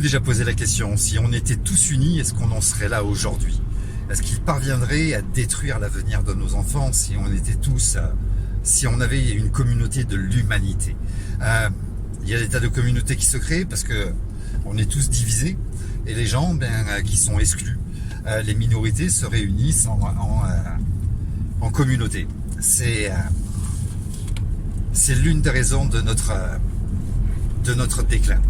déjà posé la question, si on était tous unis, est-ce qu'on en serait là aujourd'hui? Est-ce qu'ils parviendraient à détruire l'avenir de nos enfants si on était tous, si on avait une communauté de l'humanité? Il y a des tas de communautés qui se créent parce que on est tous divisés et les gens qui sont exclus, les minorités se réunissent en communauté. C'est l'une des raisons de notre déclin.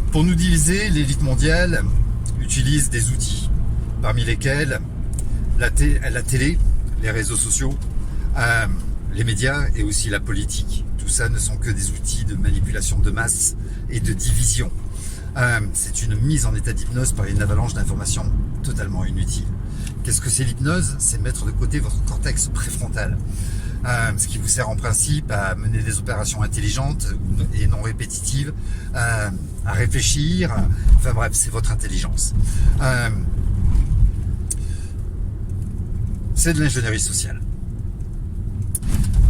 Pour nous diviser, l'élite mondiale utilise des outils, parmi lesquels la télé, les réseaux sociaux, les médias et aussi la politique. Tout ça ne sont que des outils de manipulation de masse et de division. C'est une mise en état d'hypnose par une avalanche d'informations totalement inutiles. Qu'est-ce que c'est l'hypnose? C'est mettre de côté votre cortex préfrontal, ce qui vous sert en principe à mener des opérations intelligentes et non répétitives, à réfléchir, enfin bref, c'est votre intelligence. C'est de l'ingénierie sociale.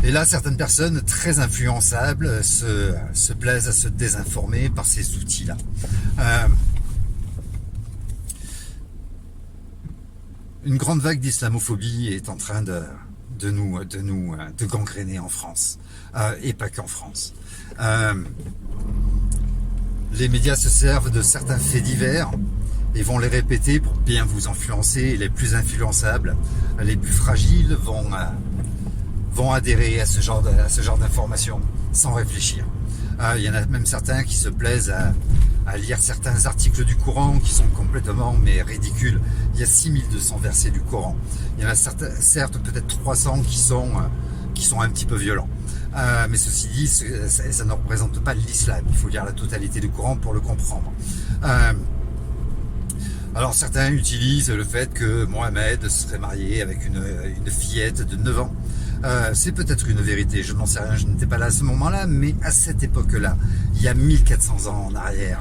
Et là, certaines personnes très influençables se plaisent à se désinformer par ces outils-là. Une grande vague d'islamophobie est en train de gangréner en France, et pas qu'en France. Les médias se servent de certains faits divers et vont les répéter pour bien vous influencer. Et les plus influençables, les plus fragiles vont adhérer à ce genre d'informations sans réfléchir. Il y en a même certains qui se plaisent à lire certains articles du Coran qui sont complètement ridicules. Il y a 6200 versets du Coran. Il y en a certes peut-être 300 qui sont un petit peu violents. Mais ceci dit, ça ne représente pas l'islam. Il faut lire la totalité du Coran pour le comprendre. Alors certains utilisent le fait que Mohamed serait marié avec une fillette de 9 ans. C'est peut-être une vérité, je n'en sais rien, je n'étais pas là à ce moment-là, mais à cette époque-là, il y a 1400 ans en arrière,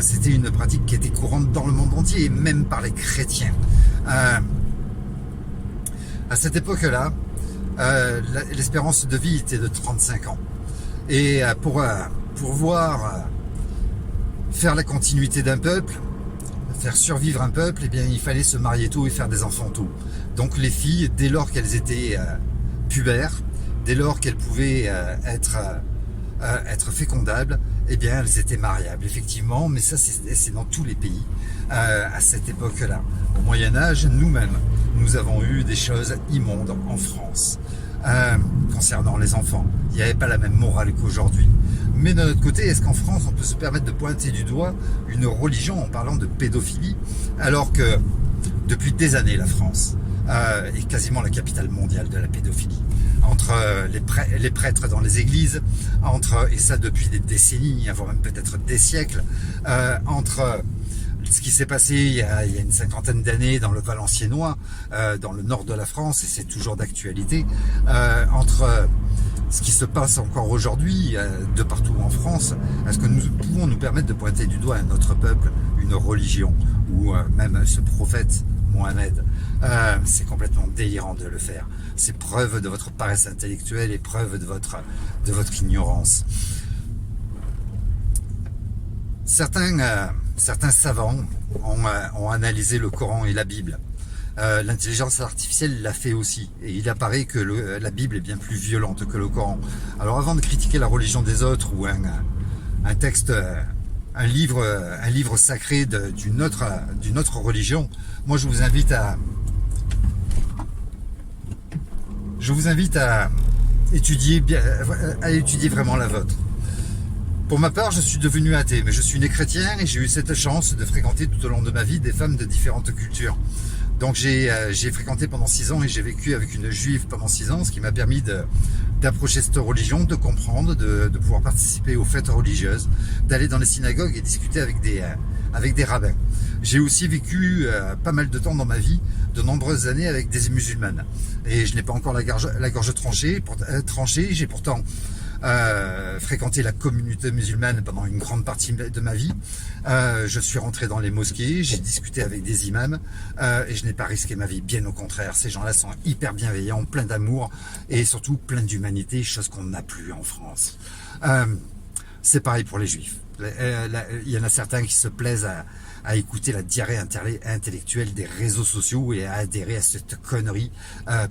c'était une pratique qui était courante dans le monde entier, et même par les chrétiens. À cette époque-là, l'espérance de vie était de 35 ans. Et pour faire la continuité d'un peuple, faire survivre un peuple, eh bien, il fallait se marier tôt et faire des enfants tôt. Donc les filles, dès lors qu'elles étaient pubères, dès lors qu'elles pouvaient être fécondables, eh bien elles étaient mariables, effectivement, mais ça c'est dans tous les pays à cette époque-là. Au Moyen-Âge, nous-mêmes, nous avons eu des choses immondes en France concernant les enfants. Il n'y avait pas la même morale qu'aujourd'hui. Mais d'un autre côté, est-ce qu'en France, on peut se permettre de pointer du doigt une religion en parlant de pédophilie, alors que depuis des années, la France est quasiment la capitale mondiale de la pédophilie. Entre les prêtres dans les églises, et ça depuis des décennies, voire même peut-être des siècles, entre ce qui s'est passé il y a une cinquantaine d'années dans le Valenciennois, dans le nord de la France, et c'est toujours d'actualité, entre ce qui se passe encore aujourd'hui de partout en France. Est-ce que nous pouvons nous permettre de pointer du doigt à notre peuple une religion, ou même ce prophète Mohamed? C'est complètement délirant de le faire. C'est preuve de votre paresse intellectuelle et preuve de votre ignorance. Certains savants ont analysé le Coran et la Bible. L'intelligence artificielle l'a fait aussi. Et il apparaît que la Bible est bien plus violente que le Coran. Alors avant de critiquer la religion des autres ou un texte, un livre sacré d'une autre religion, moi je vous invite à étudier vraiment la vôtre. Pour ma part, je suis devenu athée, mais je suis né chrétien et j'ai eu cette chance de fréquenter tout au long de ma vie des femmes de différentes cultures. Donc j'ai fréquenté pendant 6 ans et j'ai vécu avec une juive pendant 6 ans, ce qui m'a permis d'approcher cette religion, de comprendre, de pouvoir participer aux fêtes religieuses, d'aller dans les synagogues et discuter avec des rabbins. J'ai aussi vécu pas mal de temps dans ma vie, de nombreuses années avec des musulmanes. Et je n'ai pas encore la gorge tranchée, j'ai pourtant fréquenté la communauté musulmane pendant une grande partie de ma vie. Je suis rentré dans les mosquées, j'ai discuté avec des imams et je n'ai pas risqué ma vie, bien au contraire. Ces gens-là sont hyper bienveillants, pleins d'amour et surtout pleins d'humanité, chose qu'on n'a plus en France. C'est pareil pour les juifs. Il y en a certains qui se plaisent à écouter la diarrhée intellectuelle des réseaux sociaux et à adhérer à cette connerie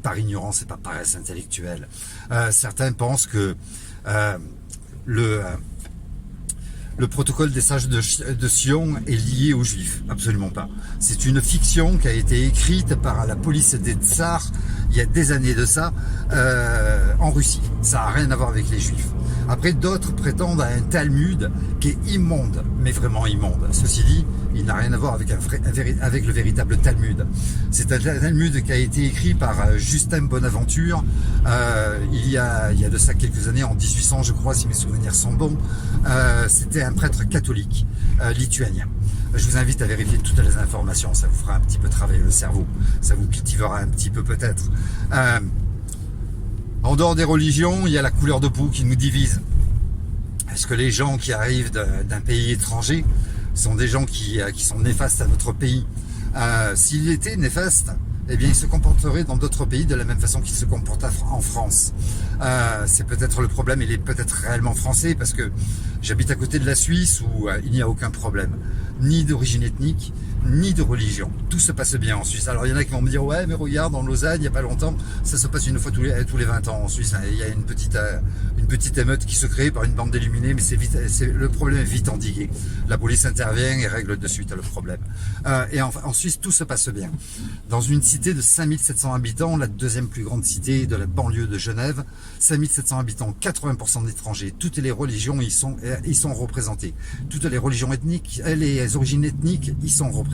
par ignorance et par paresse intellectuelle. Certains pensent que le protocole des sages de Sion est lié aux juifs. Absolument pas. C'est une fiction qui a été écrite par la police des tsars il y a des années de ça en Russie. Ça n'a rien à voir avec les juifs. Après, d'autres prétendent à un Talmud qui est immonde, mais vraiment immonde. Ceci dit, il n'a rien à voir avec, avec le véritable Talmud. C'est un Talmud qui a été écrit par Justin Bonaventure il y a de ça quelques années, en 1800 je crois, si mes souvenirs sont bons. C'était un prêtre catholique lituanien. Je vous invite à vérifier toutes les informations, ça vous fera un petit peu travailler le cerveau, ça vous cultivera un petit peu peut-être. En dehors des religions, il y a la couleur de peau qui nous divise. Est-ce que les gens qui arrivent d'un pays étranger sont des gens qui sont néfastes à notre pays? S'il était néfaste, eh bien, il se comporterait dans d'autres pays de la même façon qu'il se comporte en France. C'est peut-être le problème, il est peut-être réellement français, parce que j'habite à côté de la Suisse où il n'y a aucun problème, ni d'origine ethnique, ni de religion. Tout se passe bien en Suisse. Alors il y en a qui vont me dire, ouais mais regarde, en Lausanne, il n'y a pas longtemps, ça se passe une fois tous les 20 ans en Suisse. Il y a une petite émeute qui se crée par une bande d'illuminés, mais le problème est vite endigué. La police intervient et règle de suite le problème. Et en Suisse, tout se passe bien. Dans une cité de 5700 habitants, la deuxième plus grande cité de la banlieue de Genève, 5700 habitants, 80% d'étrangers, toutes les religions y sont représentées. Toutes les religions ethniques, les origines ethniques y sont représentées.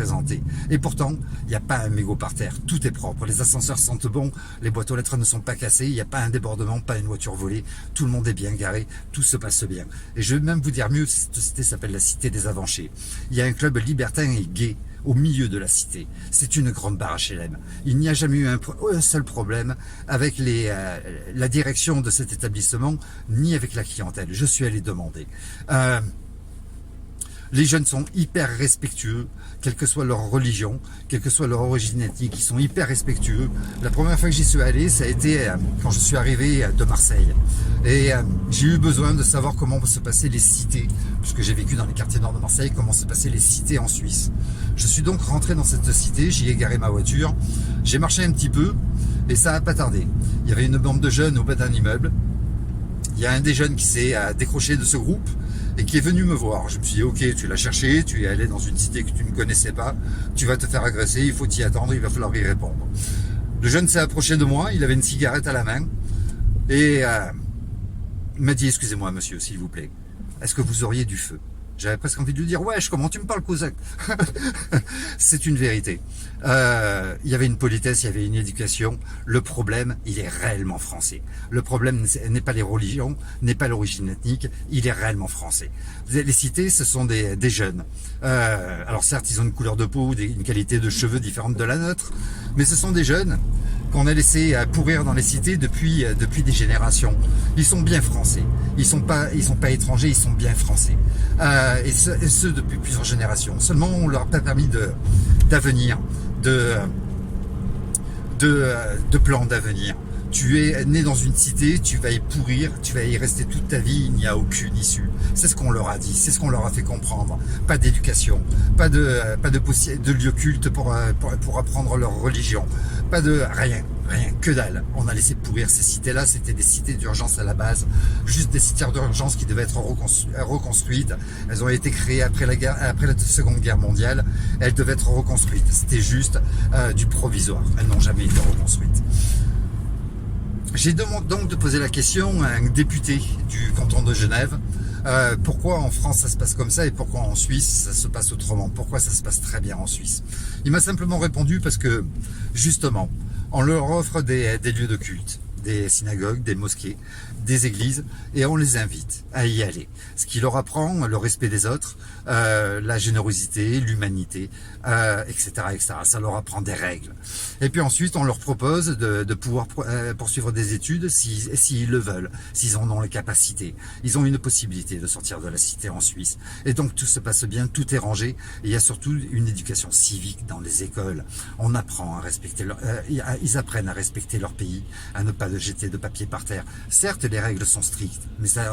Et pourtant, il n'y a pas un mégot par terre, tout est propre, les ascenseurs sentent bon, les boîtes aux lettres ne sont pas cassées, il n'y a pas un débordement, pas une voiture volée, tout le monde est bien garé, tout se passe bien. Et je vais même vous dire mieux, cette cité s'appelle la cité des Avanchés. Il y a un club libertin et gay au milieu de la cité. C'est une grande barre HLM. Il n'y a jamais eu un seul problème avec la direction de cet établissement, ni avec la clientèle. Je suis allé demander. Les jeunes sont hyper respectueux, quelle que soit leur religion, quelle que soit leur origine ethnique, ils sont hyper respectueux. La première fois que j'y suis allé, ça a été quand je suis arrivé de Marseille. Et j'ai eu besoin de savoir comment se passaient les cités, puisque j'ai vécu dans les quartiers nord de Marseille, comment se passaient les cités en Suisse. Je suis donc rentré dans cette cité, j'y ai garé ma voiture, j'ai marché un petit peu, et ça n'a pas tardé. Il y avait une bande de jeunes au bas d'un immeuble. Il y a un des jeunes qui s'est décroché de ce groupe et qui est venu me voir. Je me suis dit, ok, tu l'as cherché, tu es allé dans une cité que tu ne connaissais pas, tu vas te faire agresser, il faut t'y attendre, il va falloir y répondre. Le jeune s'est approché de moi, il avait une cigarette à la main et il m'a dit, excusez-moi monsieur, s'il vous plaît, est-ce que vous auriez du feu? J'avais presque envie de lui dire, wesh, comment tu me parles, Cosaque? C'est une vérité. Il y avait une politesse, il y avait une éducation. Le problème, il est réellement français. Le problème n'est pas les religions, n'est pas l'origine ethnique, il est réellement français. Les cités, ce sont des jeunes. Alors certes, ils ont une couleur de peau, une qualité de cheveux différente de la nôtre, mais ce sont des jeunes qu'on a laissé pourrir dans les cités depuis des générations. Ils sont bien français. Ils sont pas étrangers, ils sont bien français. Et ce depuis plusieurs générations. Seulement, on leur a pas permis d'avenir, de plan d'avenir. Tu es né dans une cité, tu vas y pourrir, tu vas y rester toute ta vie, il n'y a aucune issue. C'est ce qu'on leur a dit, c'est ce qu'on leur a fait comprendre. Pas d'éducation, pas de lieu culte pour apprendre leur religion, pas de rien, que dalle. On a laissé pourrir ces cités-là, c'était des cités d'urgence à la base, juste des cités d'urgence qui devaient être reconstruites. Elles ont été créées après la Seconde Guerre mondiale, elles devaient être reconstruites. C'était juste du provisoire, elles n'ont jamais été reconstruites. J'ai donc de poser la question à un député du canton de Genève, pourquoi en France ça se passe comme ça et pourquoi en Suisse ça se passe autrement, pourquoi ça se passe très bien en Suisse. Il m'a simplement répondu parce que justement, on leur offre des lieux de culte, des synagogues, des mosquées, des églises, et on les invite à y aller. Ce qui leur apprend le respect des autres, la générosité, l'humanité, etc., etc. Ça leur apprend des règles. Et puis ensuite, on leur propose de pouvoir poursuivre des études s'ils le veulent, s'ils en ont les capacités. Ils ont une possibilité de sortir de la cité en Suisse. Et donc tout se passe bien, tout est rangé. Et il y a surtout une éducation civique dans les écoles. On apprend à respecter ils apprennent à respecter leur pays, à ne pas de jeter de papier par terre. Certes, les règles sont strictes, mais ça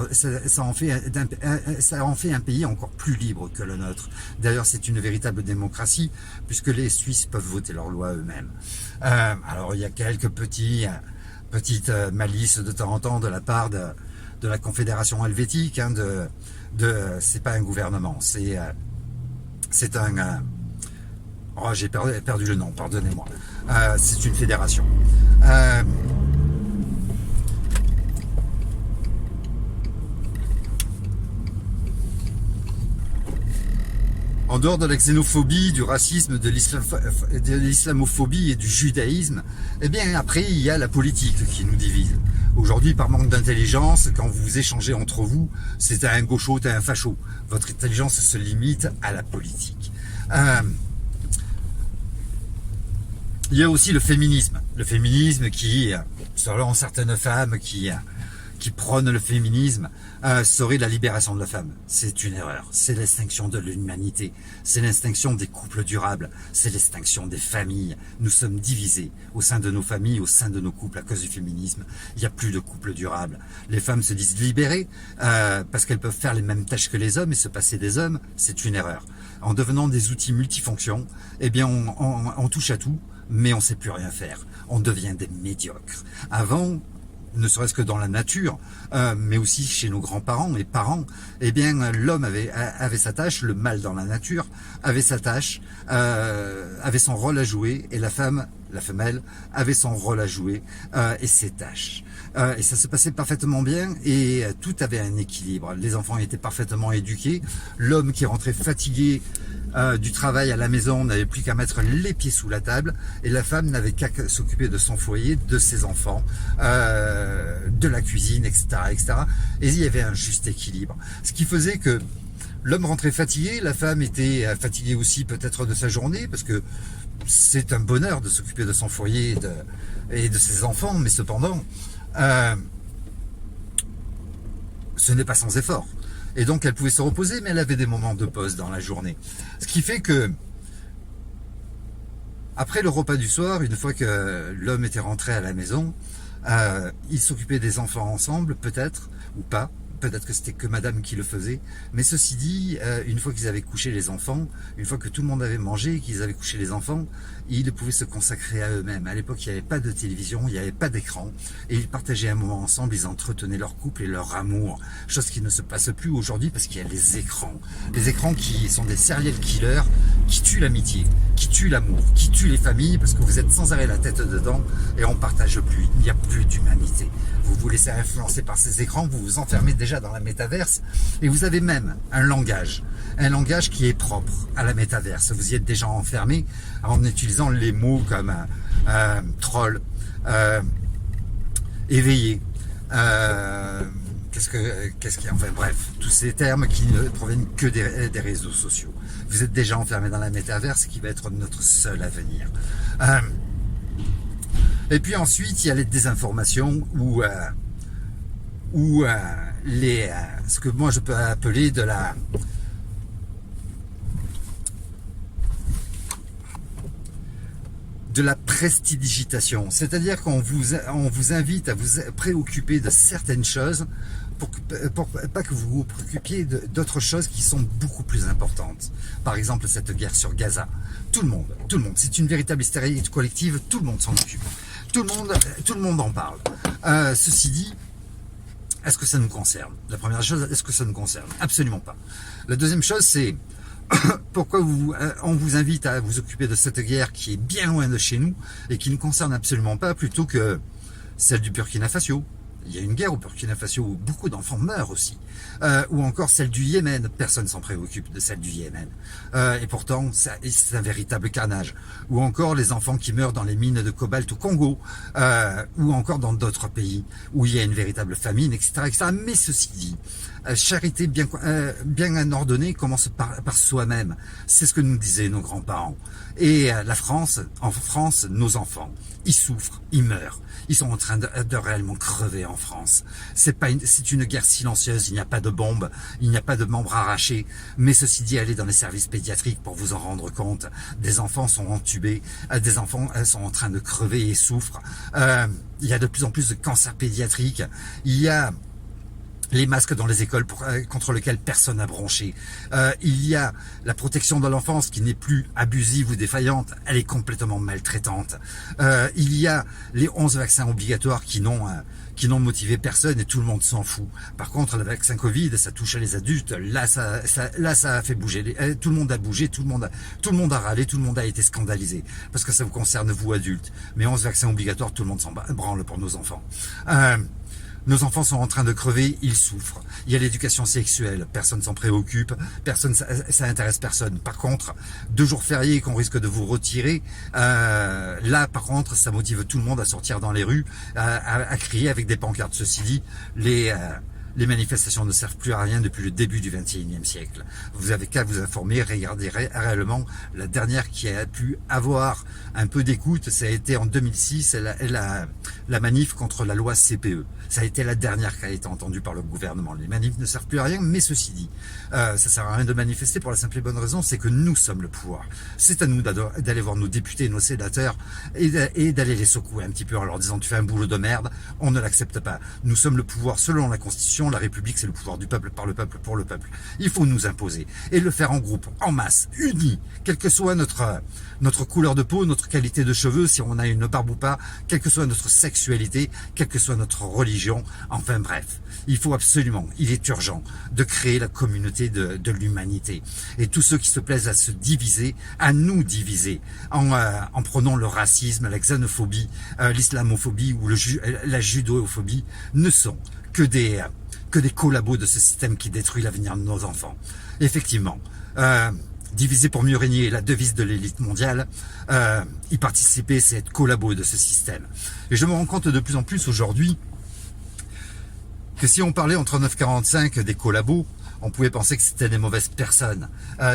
en fait un pays encore plus libre que le nôtre. D'ailleurs, c'est une véritable démocratie, puisque les Suisses peuvent voter leurs lois eux-mêmes. Alors, il y a quelques petites malices de temps en temps de la part de la Confédération helvétique. Hein, c'est pas un gouvernement, c'est un... Oh, j'ai perdu le nom, pardonnez-moi. C'est une fédération. En dehors de la xénophobie, du racisme, de l'islamophobie et du judaïsme, eh bien après il y a la politique qui nous divise. Aujourd'hui, par manque d'intelligence, quand vous échangez entre vous, c'est un gaucho, t'es un facho. Votre intelligence se limite à la politique. Il y a aussi le féminisme. Le féminisme qui, selon certaines femmes qui prônent le féminisme, serait la libération de la femme. C'est une erreur. C'est l'extinction de l'humanité. C'est l'extinction des couples durables. C'est l'extinction des familles. Nous sommes divisés au sein de nos familles, au sein de nos couples à cause du féminisme. Il n'y a plus de couples durables. Les femmes se disent libérées parce qu'elles peuvent faire les mêmes tâches que les hommes et se passer des hommes. C'est une erreur. En devenant des outils multifonctions, eh bien on touche à tout, mais on ne sait plus rien faire. On devient des médiocres. Avant, ne serait-ce que dans la nature, mais aussi chez nos grands-parents et parents, eh bien l'homme avait sa tâche, le mâle dans la nature avait sa tâche, avait son rôle à jouer, et la femme, la femelle, avait son rôle à jouer et ses tâches. Et ça se passait parfaitement bien et tout avait un équilibre. Les enfants étaient parfaitement éduqués, l'homme qui rentrait fatigué du travail à la maison n'avait plus qu'à mettre les pieds sous la table et la femme n'avait qu'à s'occuper de son foyer, de ses enfants, de la cuisine, etc., etc. Et il y avait un juste équilibre. Ce qui faisait que l'homme rentrait fatigué, la femme était fatiguée aussi peut-être de sa journée, parce que c'est un bonheur de s'occuper de son foyer et de ses enfants, mais cependant, ce n'est pas sans effort. Et donc elle pouvait se reposer, mais elle avait des moments de pause dans la journée. Ce qui fait que, après le repas du soir, une fois que l'homme était rentré à la maison, il s'occupait des enfants ensemble, peut-être, ou pas. Peut-être que c'était que madame qui le faisait. Mais ceci dit, une fois qu'ils avaient couché les enfants, une fois que tout le monde avait mangé et qu'ils avaient couché les enfants, ils pouvaient se consacrer à eux-mêmes. À l'époque, il n'y avait pas de télévision, il n'y avait pas d'écran. Et ils partageaient un moment ensemble, ils entretenaient leur couple et leur amour. Chose qui ne se passe plus aujourd'hui parce qu'il y a les écrans. Les écrans qui sont des serial killers, qui tuent l'amitié, qui tuent l'amour, qui tuent les familles parce que vous êtes sans arrêt la tête dedans et on ne partage plus. Il n'y a plus d'humanité. Vous vous laissez influencer par ces écrans, vous vous enfermez déjà dans la métaverse et vous avez même un langage qui est propre à la métaverse. Vous y êtes déjà enfermé en utilisant les mots comme troll, éveillé, qu'est-ce qu'il y a, enfin bref, tous ces termes qui ne proviennent que des réseaux sociaux. Vous êtes déjà enfermé dans la métaverse qui va être notre seul avenir. Et puis ensuite, il y a les désinformations ou ce que moi je peux appeler de la prestidigitation. C'est-à-dire qu'on vous invite à vous préoccuper de certaines choses pour pas que vous vous préoccupiez d'autres choses qui sont beaucoup plus importantes. Par exemple, cette guerre sur Gaza. Tout le monde, c'est une véritable hystérie collective, tout le monde s'en occupe. Tout le monde en parle. Ceci dit, est-ce que ça nous concerne? La première chose, est-ce que ça nous concerne? Absolument pas. La deuxième chose, c'est pourquoi on vous invite à vous occuper de cette guerre qui est bien loin de chez nous et qui ne concerne absolument pas, plutôt que celle du Burkina Faso. Il y a une guerre au Burkina Faso où beaucoup d'enfants meurent aussi. Ou encore celle du Yémen. Personne s'en préoccupe de celle du Yémen. Et pourtant, c'est un véritable carnage. Ou encore les enfants qui meurent dans les mines de cobalt au Congo. Ou encore dans d'autres pays où il y a une véritable famine, etc. etc. Mais ceci dit, charité bien ordonnée commence par soi-même. C'est ce que nous disaient nos grands-parents. Et en France, nos enfants, ils souffrent, ils meurent. Ils sont en train de réellement crever en France. C'est une guerre silencieuse, il n'y a pas de bombes, il n'y a pas de membres arrachés. Mais ceci dit, allez dans les services pédiatriques pour vous en rendre compte. Des enfants sont entubés, des enfants sont en train de crever et souffrent. Il y a de plus en plus de cancers pédiatriques. Il y a les masques dans les écoles contre lesquels personne n'a bronché. Il y a la protection de l'enfance qui n'est plus abusive ou défaillante, elle est complètement maltraitante. Il y a les 11 vaccins obligatoires qui n'ont motivé personne et tout le monde s'en fout. Par contre, le vaccin Covid, ça touche les adultes. Là, ça a fait bouger. Tout le monde a bougé, tout le monde a râlé, tout le monde a été scandalisé parce que ça vous concerne vous adultes. Mais 11 vaccins obligatoires, tout le monde s'en branle pour nos enfants. Nos enfants sont en train de crever, ils souffrent. Il y a l'éducation sexuelle, personne s'en préoccupe, ça intéresse personne. Par contre, 2 jours fériés qu'on risque de vous retirer, là par contre, ça motive tout le monde à sortir dans les rues, à crier avec des pancartes. Ceci dit, les manifestations ne servent plus à rien depuis le début du XXIe siècle. Vous avez qu'à vous informer, regardez réellement. La dernière qui a pu avoir un peu d'écoute, ça a été en 2006, la manif contre la loi CPE. Ça a été la dernière qui a été entendue par le gouvernement. Les manifs ne servent plus à rien, mais ceci dit, ça sert à rien de manifester pour la simple et bonne raison, c'est que nous sommes le pouvoir. C'est à nous d'aller voir nos députés et nos sénateurs et d'aller les secouer un petit peu en leur disant « tu fais un boulot de merde, on ne l'accepte pas. Nous sommes le pouvoir selon la Constitution. La République, c'est le pouvoir du peuple, par le peuple, pour le peuple. Il faut nous imposer et le faire en groupe, en masse, unis, quelle que soit notre couleur de peau, notre qualité de cheveux, si on a une barbe ou pas, quelle que soit notre sexualité, quelle que soit notre religion. Enfin bref, il faut absolument, il est urgent de créer la communauté de l'humanité. Et tous ceux qui se plaisent à se diviser, à nous diviser, en prenant le racisme, la xénophobie, l'islamophobie ou la judophobie, ne sont que des collabos de ce système qui détruit l'avenir de nos enfants. Effectivement, diviser pour mieux régner, la devise de l'élite mondiale, y participer, c'est être collabo de ce système. Et je me rends compte de plus en plus aujourd'hui que si on parlait en 39-45 des collabos, on pouvait penser que c'était des mauvaises personnes,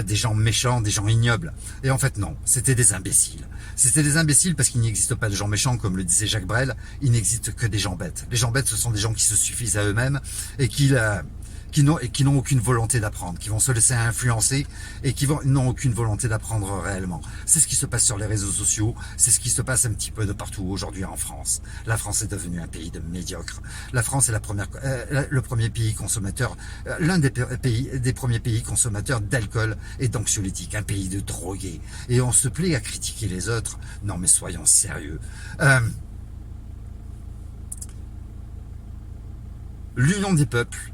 des gens méchants, des gens ignobles. Et en fait non, c'était des imbéciles. C'était des imbéciles parce qu'il n'existe pas de gens méchants, comme le disait Jacques Brel, il n'existe que des gens bêtes. Les gens bêtes, ce sont des gens qui se suffisent à eux-mêmes et qui n'ont aucune volonté d'apprendre, qui vont se laisser influencer et qui n'ont aucune volonté d'apprendre réellement. C'est ce qui se passe sur les réseaux sociaux, c'est ce qui se passe un petit peu de partout aujourd'hui en France. La France est devenue un pays de médiocres. La France est le premier pays consommateur, l'un des premiers pays consommateurs d'alcool et d'anxiolytiques, un pays de drogués. Et on se plaît à critiquer les autres. Non mais soyons sérieux. L'union des peuples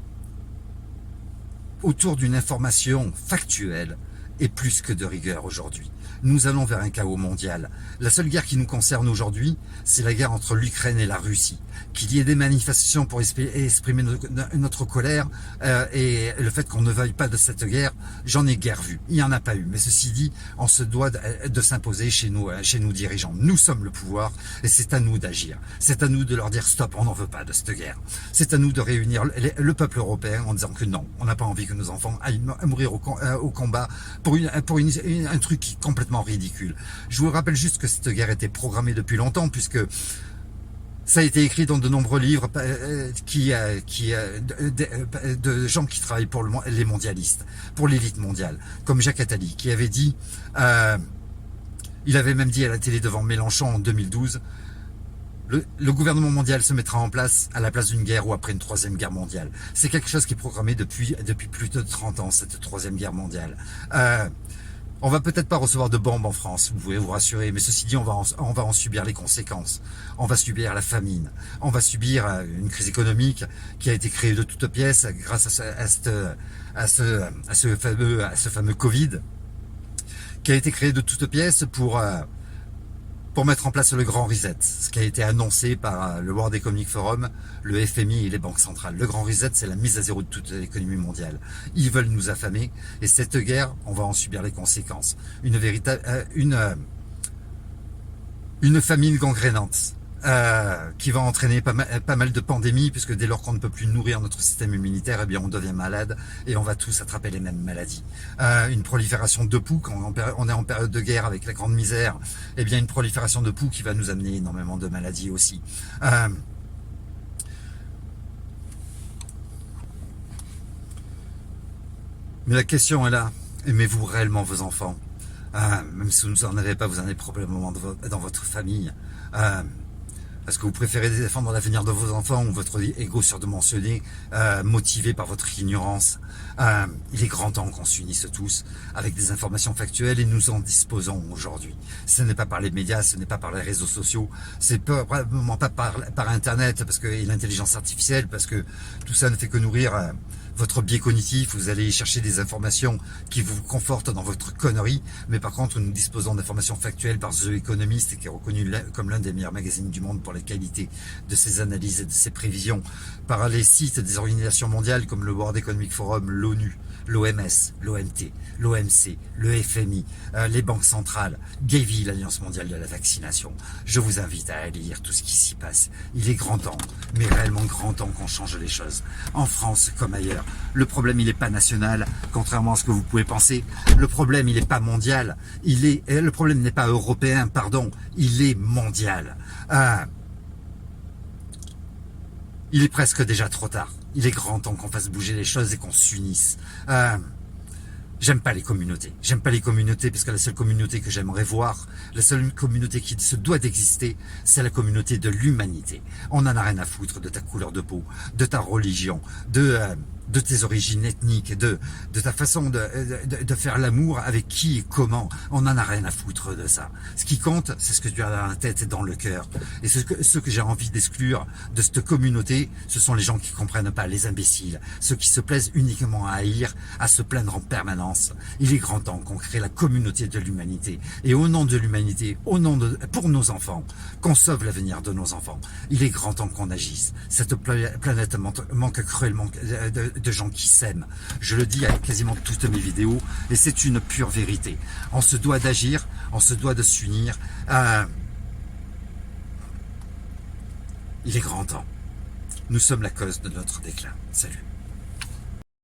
autour d'une information factuelle est plus que de rigueur aujourd'hui. Nous allons vers un chaos mondial. La seule guerre qui nous concerne aujourd'hui, c'est la guerre entre l'Ukraine et la Russie. Qu'il y ait des manifestations pour exprimer notre colère et le fait qu'on ne veuille pas de cette guerre, j'en ai guère vu. Il n'y en a pas eu. Mais ceci dit, on se doit de s'imposer chez nous dirigeants. Nous sommes le pouvoir et c'est à nous d'agir. C'est à nous de leur dire stop, on n'en veut pas de cette guerre. C'est à nous de réunir le peuple européen en disant que non, on n'a pas envie que nos enfants aillent mourir au combat pour un truc qui est complètement ridicule. Je vous rappelle juste que cette guerre était programmée depuis longtemps puisque ça a été écrit dans de nombreux livres de gens qui travaillent pour les mondialistes, pour l'élite mondiale, comme Jacques Attali, qui avait dit, il avait même dit à la télé devant Mélenchon en 2012, le gouvernement mondial se mettra en place à la place d'une guerre ou après une 3e guerre mondiale. C'est quelque chose qui est programmé depuis plus de 30 ans, cette 3e guerre mondiale. On va peut-être pas recevoir de bombes en France, vous pouvez vous rassurer, mais ceci dit, on va en subir les conséquences. On va subir la famine, on va subir une crise économique qui a été créée de toutes pièces grâce à ce fameux Covid, qui a été créé de toutes pièces pour mettre en place le grand reset, ce qui a été annoncé par le World Economic Forum, le FMI et les banques centrales. Le grand reset, c'est la mise à zéro de toute l'économie mondiale. Ils veulent nous affamer et cette guerre, on va en subir les conséquences. Une famine gangrénante qui va entraîner pas mal de pandémies, puisque dès lors qu'on ne peut plus nourrir notre système immunitaire, eh bien on devient malade et on va tous attraper les mêmes maladies. Une prolifération de poux, quand on est en période de guerre avec la grande misère, eh bien une prolifération de poux qui va nous amener énormément de maladies aussi. Mais la question est là, aimez-vous réellement vos enfants? Même si vous n'en avez pas, vous en avez probablement dans votre famille. Est-ce que vous préférez défendre l'avenir de vos enfants ou votre ego surdimensionné, motivé par votre ignorance? Il est grand temps qu'on s'unisse tous avec des informations factuelles et nous en disposons aujourd'hui. Ce n'est pas par les médias, ce n'est pas par les réseaux sociaux, c'est probablement pas par Internet parce que, et l'intelligence artificielle, parce que tout ça ne fait que nourrir votre biais cognitif. Vous allez chercher des informations qui vous confortent dans votre connerie, mais par contre nous disposons d'informations factuelles par The Economist, qui est reconnu comme l'un des meilleurs magazines du monde pour la qualité de ses analyses et de ses prévisions, par les sites des organisations mondiales comme le World Economic Forum, l'ONU, l'OMS, l'OMT, l'OMC, le FMI, les banques centrales, Gavi, l'Alliance mondiale de la vaccination. Je vous invite à lire tout ce qui s'y passe. Il est grand temps, mais réellement grand temps qu'on change les choses. En France comme ailleurs, le problème il n'est pas national, contrairement à ce que vous pouvez penser. Le problème il n'est pas mondial, le problème n'est pas européen, pardon, il est mondial. Il est presque déjà trop tard. Il est grand temps qu'on fasse bouger les choses et qu'on s'unisse. J'aime pas les communautés. J'aime pas les communautés parce que la seule communauté que j'aimerais voir, la seule communauté qui se doit d'exister, c'est la communauté de l'humanité. On en a rien à foutre de ta couleur de peau, de ta religion, de tes origines ethniques, de ta façon de faire l'amour avec qui et comment. On n'en a rien à foutre de ça. Ce qui compte, c'est ce que tu as dans la tête et dans le cœur. Et ce que j'ai envie d'exclure de cette communauté, ce sont les gens qui comprennent pas, les imbéciles, ceux qui se plaisent uniquement à haïr, à se plaindre en permanence. Il est grand temps qu'on crée la communauté de l'humanité. Et au nom de l'humanité, pour nos enfants, qu'on sauve l'avenir de nos enfants. Il est grand temps qu'on agisse. Cette planète manque cruellement de gens qui s'aiment. Je le dis avec quasiment toutes mes vidéos et c'est une pure vérité. On se doit d'agir, on se doit de s'unir. Il est grand temps. Nous sommes la cause de notre déclin. Salut.